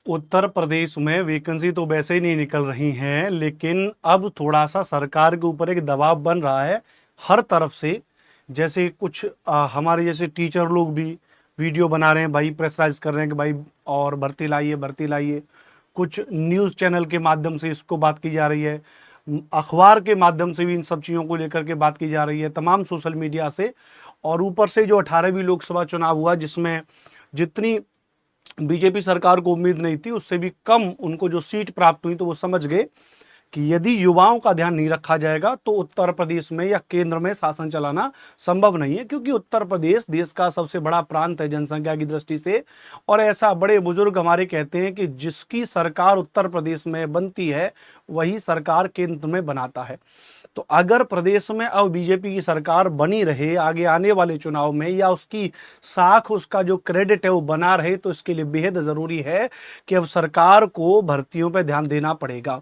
उत्तर प्रदेश में वैकेंसी तो वैसे ही नहीं निकल रही हैं, लेकिन अब थोड़ा सा सरकार के ऊपर एक दबाव बन रहा है हर तरफ से। जैसे कुछ हमारे जैसे टीचर लोग भी वीडियो बना रहे हैं भाई, प्रेशराइज कर रहे हैं कि भाई और भर्ती लाइए, भर्ती लाइए। कुछ न्यूज़ चैनल के माध्यम से इसको बात की जा रही है, अखबार के माध्यम से भी इन सब चीज़ों को लेकर के बात की जा रही है, तमाम सोशल मीडिया से। और ऊपर से जो 18वीं लोकसभा चुनाव हुआ, जिसमें जितनी बीजेपी सरकार को उम्मीद नहीं थी उससे भी कम उनको जो सीट प्राप्त हुई, तो वो समझ गए कि यदि युवाओं का ध्यान नहीं रखा जाएगा तो उत्तर प्रदेश में या केंद्र में शासन चलाना संभव नहीं है। क्योंकि उत्तर प्रदेश देश का सबसे बड़ा प्रांत है जनसंख्या की दृष्टि से, और ऐसा बड़े बुजुर्ग हमारे कहते हैं कि जिसकी सरकार उत्तर प्रदेश में बनती है वही सरकार केंद्र में बनाता है। तो अगर प्रदेश में अब बीजेपी की सरकार बनी रहे आगे आने वाले चुनाव में, या उसकी साख, उसका जो क्रेडिट है वो बना रहे, तो इसके लिए बेहद ज़रूरी है कि अब सरकार को भर्तियों पर ध्यान देना पड़ेगा।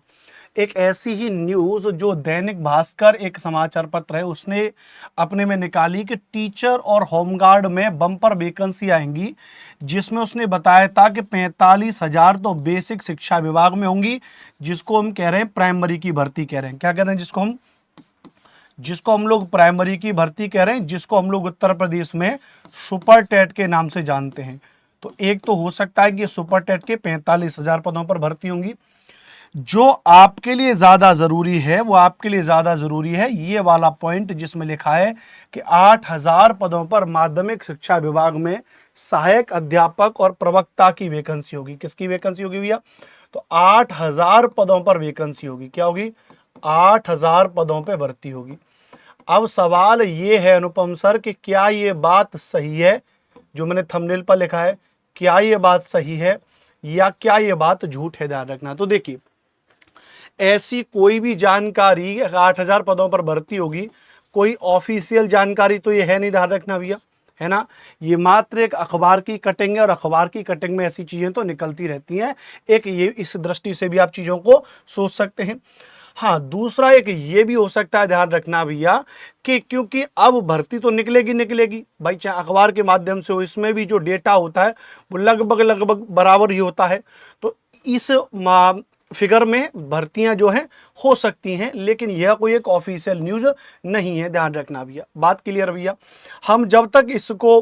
एक ऐसी ही न्यूज़ जो दैनिक भास्कर एक समाचार पत्र है उसने अपने में निकाली कि टीचर और होमगार्ड में बम्पर वैकेंसी आएंगी, जिसमें उसने बताया था कि 45,000 तो बेसिक शिक्षा विभाग में होंगी, जिसको हम कह रहे हैं प्राइमरी की भर्ती कह रहे हैं। क्या कह रहे हैं? जिसको हम लोग प्राइमरी की भर्ती कह रहे हैं, जिसको हम लोग उत्तर प्रदेश में सुपर टेट के नाम से जानते हैं। तो एक तो हो सकता है कि सुपर टेट के 45,000 पदों पर भर्ती होंगी। जो आपके लिए ज्यादा जरूरी है, वो आपके लिए ज्यादा जरूरी है ये वाला पॉइंट, जिसमें लिखा है कि 8,000 पदों पर माध्यमिक शिक्षा विभाग में सहायक अध्यापक और प्रवक्ता की वैकेंसी होगी। किसकी वैकेंसी होगी भैया? तो 8,000 पदों पर वैकेंसी होगी। क्या होगी? 8,000 पदों पर भर्ती होगी। अब सवाल ये है अनुपम सर कि क्या ये बात सही है जो मैंने थंबनेल पर लिखा है? क्या ये बात सही है या क्या ये बात झूठ है? ध्यान रखना। तो देखिए, ऐसी कोई भी जानकारी 8,000 पदों पर भर्ती होगी, कोई ऑफिशियल जानकारी तो ये है नहीं, ध्यान रखना भैया, है ना। ये मात्र एक अखबार की कटिंग है, और अखबार की कटिंग में ऐसी चीजें तो निकलती रहती हैं। एक ये इस दृष्टि से भी आप चीजों को सोच सकते हैं। हाँ, दूसरा एक ये भी हो सकता है, ध्यान रखना भैया, कि क्योंकि अब भर्ती तो निकलेगी निकलेगी भाई, चाहे अखबार के माध्यम से हो, इसमें भी जो डेटा होता है वो लगभग लगभग बराबर ही होता है। तो इस फिगर में भर्तियां जो हैं हो सकती हैं, लेकिन यह कोई एक ऑफिशियल न्यूज़ नहीं है, ध्यान रखना भैया। बात क्लियर भैया? हम जब तक इसको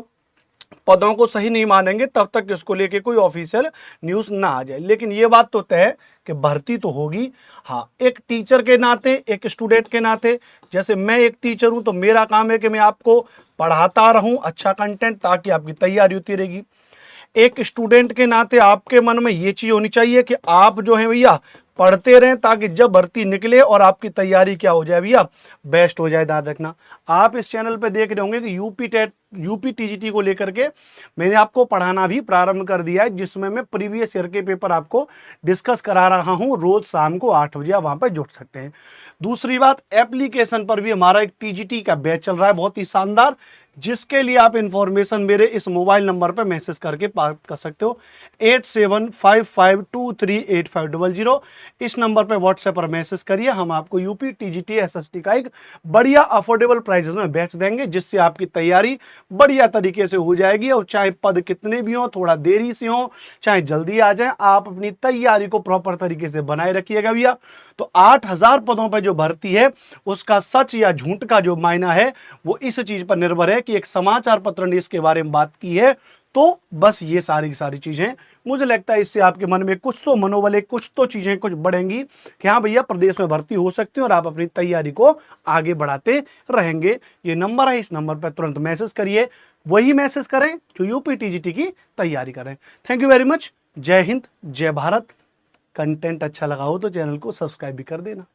पदों को सही नहीं मानेंगे तब तक इसको लेके कोई ऑफिशियल न्यूज़ ना आ जाए, लेकिन ये बात तो तय है कि भर्ती तो होगी। हाँ, एक टीचर के नाते, एक स्टूडेंट के नाते, जैसे मैं एक टीचर हूं तो मेरा काम है कि मैं आपको पढ़ाता रहूं अच्छा कंटेंट, ताकि आपकी तैयारी होती रहेगी। एक स्टूडेंट के नाते आपके मन में ये चीज होनी चाहिए कि आप जो है भैया पढ़ते रहें, ताकि जब भर्ती निकले और आपकी तैयारी क्या हो जाए भैया, बेस्ट हो जाए। ध्यान रखना। आप इस चैनल पे देख रहे होंगे कि यूपी टीजीटी को लेकर के मैंने आपको पढ़ाना भी प्रारंभ कर दिया है, जिसमें मैं प्रीवियस ईयर के पेपर आपको डिस्कस करा रहा हूं। रोज शाम को 8 बजे आप वहां पर जुड़ सकते हैं। दूसरी बात, एप्लीकेशन पर भी हमारा एक टीजीटी का बैच चल रहा है, बहुत ही शानदार, जिसके लिए आप इंफॉर्मेशन मेरे इस मोबाइल नंबर पर मैसेज करके प्राप्त कर सकते हो, 8755238500। इस नंबर पर व्हाट्सएप पर मैसेज करिए, हम आपको यूपी टीजीटी एसएसटी का एक बढ़िया अफोर्डेबल प्राइसेस में बैच देंगे, जिससे आपकी तैयारी बढ़िया तरीके से हो जाएगी। और चाहे पद कितने भी हो, थोड़ा देरी से हो, चाहे जल्दी आ जाए, आप अपनी तैयारी को प्रॉपर तरीके से बनाए रखिएगा भैया। तो 8,000 पदों पर जो भर्ती है उसका सच या झूठ का जो मायना है वो इस चीज पर निर्भर है कि एक समाचार पत्र ने इसके बारे में बात की है। तो बस ये सारी की सारी चीजें, मुझे लगता है इससे आपके मन में कुछ तो मनोबल है, कुछ तो चीजें कुछ बढ़ेंगी कि हाँ भैया प्रदेश में भर्ती हो सकती है, और आप अपनी तैयारी को आगे बढ़ाते रहेंगे। ये नंबर है, इस नंबर पर तुरंत मैसेज करिए, वही मैसेज करें जो यूपी टीजीटी की तैयारी करें। Thank you very much. जय हिंद, जय भारत। कंटेंट अच्छा लगा हो तो चैनल को सब्सक्राइब भी कर देना।